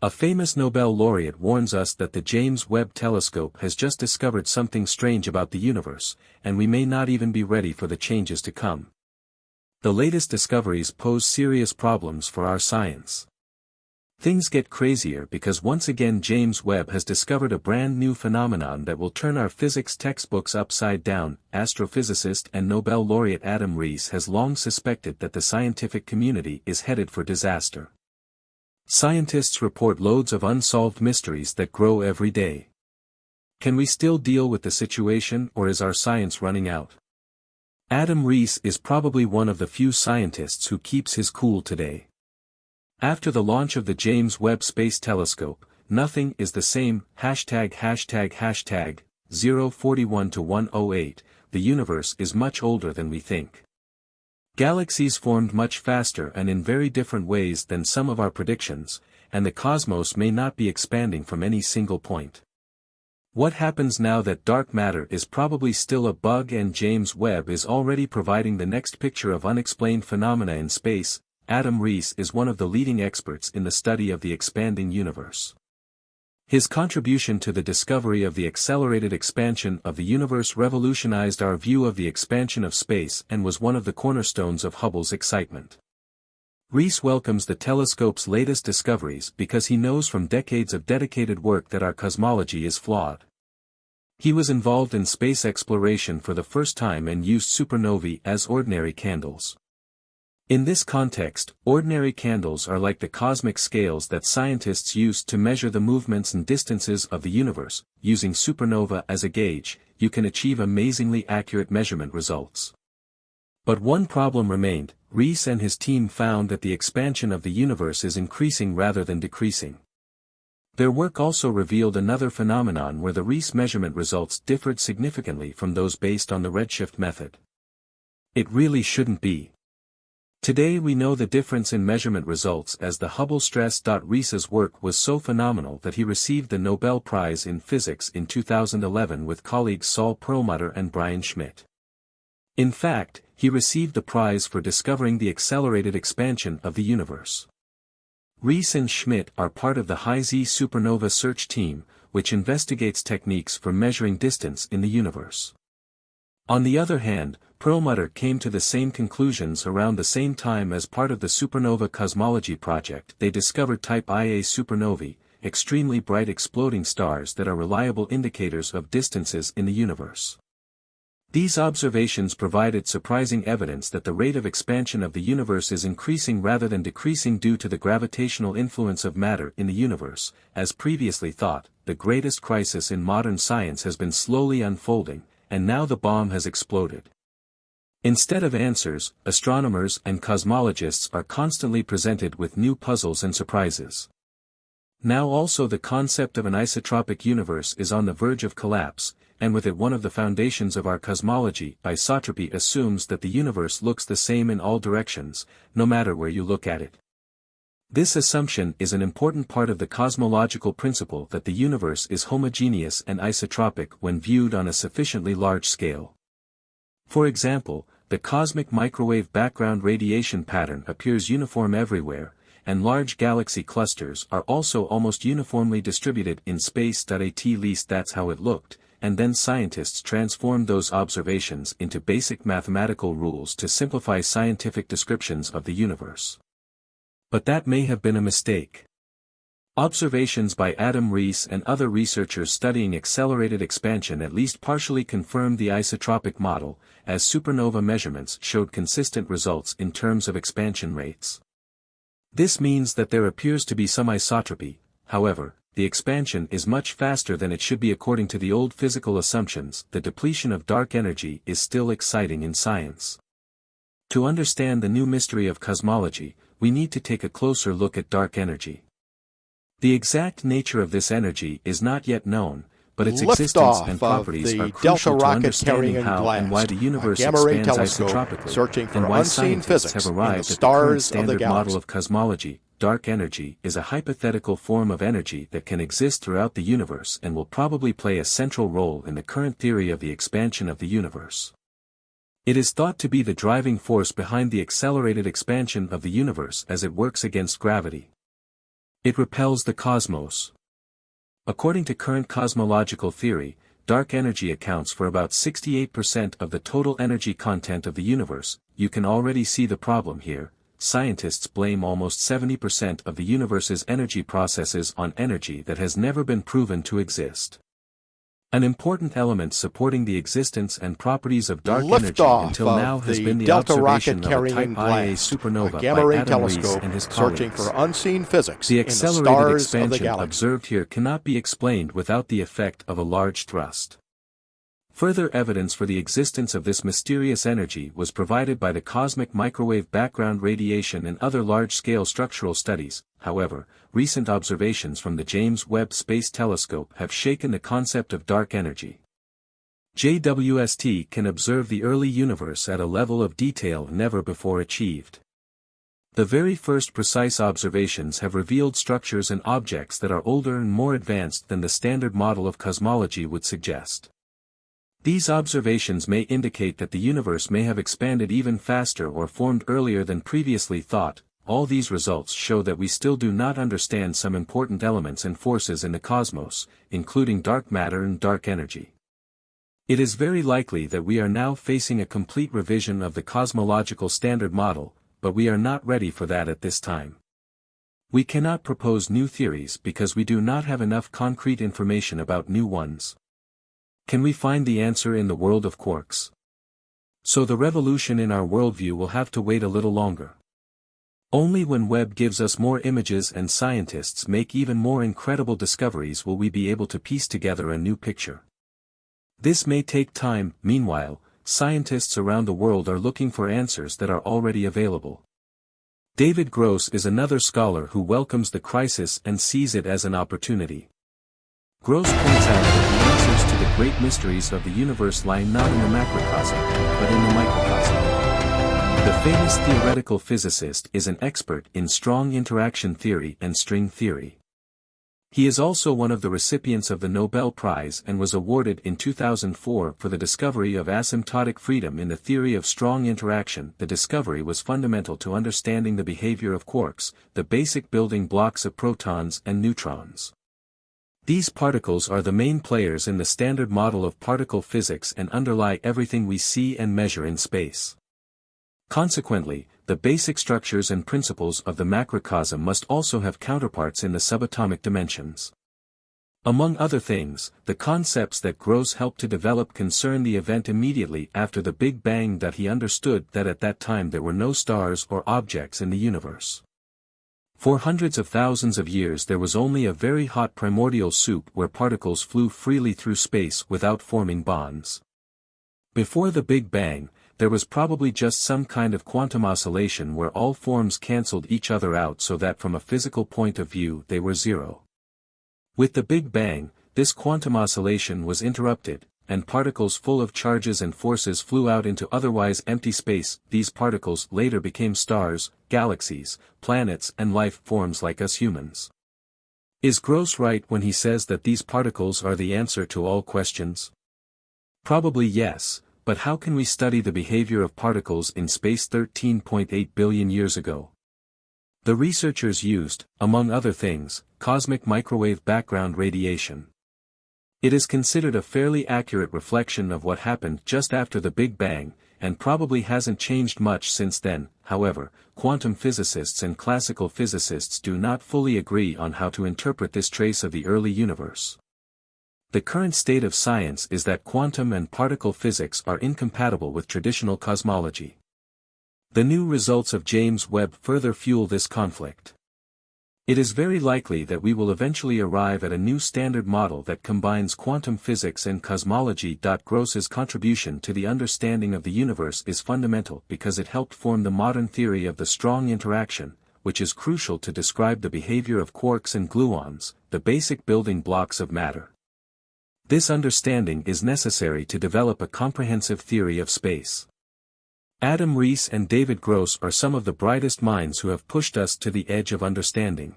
A famous Nobel laureate warns us that the James Webb telescope has just discovered something strange about the universe, and we may not even be ready for the changes to come. The latest discoveries pose serious problems for our science. Things get crazier because once again James Webb has discovered a brand new phenomenon that will turn our physics textbooks upside down. Astrophysicist and Nobel laureate Adam Rees has long suspected that the scientific community is headed for disaster. Scientists report loads of unsolved mysteries that grow every day. Can we still deal with the situation, or is our science running out? Adam Rees is probably one of the few scientists who keeps his cool today. After the launch of the James Webb Space Telescope, nothing is the same. ####041 to 108, the universe is much older than we think. Galaxies formed much faster and in very different ways than some of our predictions, and the cosmos may not be expanding from any single point. What happens now that dark matter is probably still a bug and James Webb is already providing the next picture of unexplained phenomena in space? Adam Rees is one of the leading experts in the study of the expanding universe. His contribution to the discovery of the accelerated expansion of the universe revolutionized our view of the expansion of space and was one of the cornerstones of Hubble's excitement. Rees welcomes the telescope's latest discoveries because he knows from decades of dedicated work that our cosmology is flawed. He was involved in space exploration for the first time and used supernovae as ordinary candles. In this context, ordinary candles are like the cosmic scales that scientists use to measure the movements and distances of the universe. Using supernova as a gauge, you can achieve amazingly accurate measurement results. But one problem remained. Rees and his team found that the expansion of the universe is increasing rather than decreasing. Their work also revealed another phenomenon where the Rees measurement results differed significantly from those based on the redshift method. It really shouldn't be. Today we know the difference in measurement results as the Hubble stress. Rees's work was so phenomenal that he received the Nobel Prize in Physics in 2011 with colleagues Saul Perlmutter and Brian Schmidt. In fact, he received the prize for discovering the accelerated expansion of the universe. Rees and Schmidt are part of the High-Z supernova search team, which investigates techniques for measuring distance in the universe. On the other hand, Perlmutter came to the same conclusions around the same time as part of the Supernova Cosmology Project. They discovered Type Ia supernovae, extremely bright exploding stars that are reliable indicators of distances in the universe. These observations provided surprising evidence that the rate of expansion of the universe is increasing rather than decreasing due to the gravitational influence of matter in the universe. As previously thought, the greatest crisis in modern science has been slowly unfolding, and now the bomb has exploded. Instead of answers, astronomers and cosmologists are constantly presented with new puzzles and surprises. Now also the concept of an isotropic universe is on the verge of collapse, and with it one of the foundations of our cosmology. Isotropy assumes that the universe looks the same in all directions, no matter where you look at it. This assumption is an important part of the cosmological principle that the universe is homogeneous and isotropic when viewed on a sufficiently large scale. For example, the cosmic microwave background radiation pattern appears uniform everywhere, and large galaxy clusters are also almost uniformly distributed in space. At least that's how it looked, and then scientists transformed those observations into basic mathematical rules to simplify scientific descriptions of the universe. But that may have been a mistake. Observations by Adam Rees and other researchers studying accelerated expansion at least partially confirmed the isotropic model, as supernova measurements showed consistent results in terms of expansion rates. This means that there appears to be some isotropy. However, the expansion is much faster than it should be according to the old physical assumptions. The depletion of dark energy is still exciting in science. To understand the new mystery of cosmology, we need to take a closer look at dark energy. The exact nature of this energy is not yet known, but its existence and properties are crucial to understanding how and why the universe expands isotropically, and why scientists have arrived at the current standard model of cosmology. Dark energy is a hypothetical form of energy that can exist throughout the universe and will probably play a central role in the current theory of the expansion of the universe. It is thought to be the driving force behind the accelerated expansion of the universe as it works against gravity. It repels the cosmos. According to current cosmological theory, dark energy accounts for about 68% of the total energy content of the universe. You can already see the problem here. Scientists blame almost 70% of the universe's energy processes on energy that has never been proven to exist. An important element supporting the existence and properties of dark energy until now has been the observation of a Type Ia supernova by Adam Rees and his colleagues. For unseen physics The in the accelerated stars expansion of the galaxy. observed here cannot be explained without the effect of a large thrust. Further evidence for the existence of this mysterious energy was provided by the cosmic microwave background radiation and other large-scale structural studies. However, recent observations from the James Webb Space Telescope have shaken the concept of dark energy. JWST can observe the early universe at a level of detail never before achieved. The very first precise observations have revealed structures and objects that are older and more advanced than the standard model of cosmology would suggest. These observations may indicate that the universe may have expanded even faster or formed earlier than previously thought. All these results show that we still do not understand some important elements and forces in the cosmos, including dark matter and dark energy. It is very likely that we are now facing a complete revision of the cosmological standard model, but we are not ready for that at this time. We cannot propose new theories because we do not have enough concrete information about new ones. Can we find the answer in the world of quarks? So the revolution in our worldview will have to wait a little longer. Only when Webb gives us more images and scientists make even more incredible discoveries will we be able to piece together a new picture. This may take time. Meanwhile, scientists around the world are looking for answers that are already available. David Gross is another scholar who welcomes the crisis and sees it as an opportunity. Gross points out that the answers to the great mysteries of the universe lie not in the macrocosm, but in the microcosm. The famous theoretical physicist is an expert in strong interaction theory and string theory. He is also one of the recipients of the Nobel Prize and was awarded in 2004 for the discovery of asymptotic freedom in the theory of strong interaction. The discovery was fundamental to understanding the behavior of quarks, the basic building blocks of protons and neutrons. These particles are the main players in the standard model of particle physics and underlie everything we see and measure in space. Consequently, the basic structures and principles of the macrocosm must also have counterparts in the subatomic dimensions. Among other things, the concepts that Gross helped to develop concern the event immediately after the Big Bang, that he understood that at that time there were no stars or objects in the universe. For hundreds of thousands of years there was only a very hot primordial soup where particles flew freely through space without forming bonds. Before the Big Bang, there was probably just some kind of quantum oscillation where all forms cancelled each other out so that from a physical point of view they were zero. With the Big Bang, this quantum oscillation was interrupted, and particles full of charges and forces flew out into otherwise empty space. These particles later became stars, galaxies, planets and life forms like us humans. Is Gross right when he says that these particles are the answer to all questions? Probably yes, but how can we study the behavior of particles in space 13.8 billion years ago? The researchers used, among other things, cosmic microwave background radiation. It is considered a fairly accurate reflection of what happened just after the Big Bang, and probably hasn't changed much since then. However, quantum physicists and classical physicists do not fully agree on how to interpret this trace of the early universe. The current state of science is that quantum and particle physics are incompatible with traditional cosmology. The new results of James Webb further fuel this conflict. It is very likely that we will eventually arrive at a new standard model that combines quantum physics and cosmology. Gross's contribution to the understanding of the universe is fundamental because it helped form the modern theory of the strong interaction, which is crucial to describe the behavior of quarks and gluons, the basic building blocks of matter. This understanding is necessary to develop a comprehensive theory of space. Adam Rees and David Gross are some of the brightest minds who have pushed us to the edge of understanding.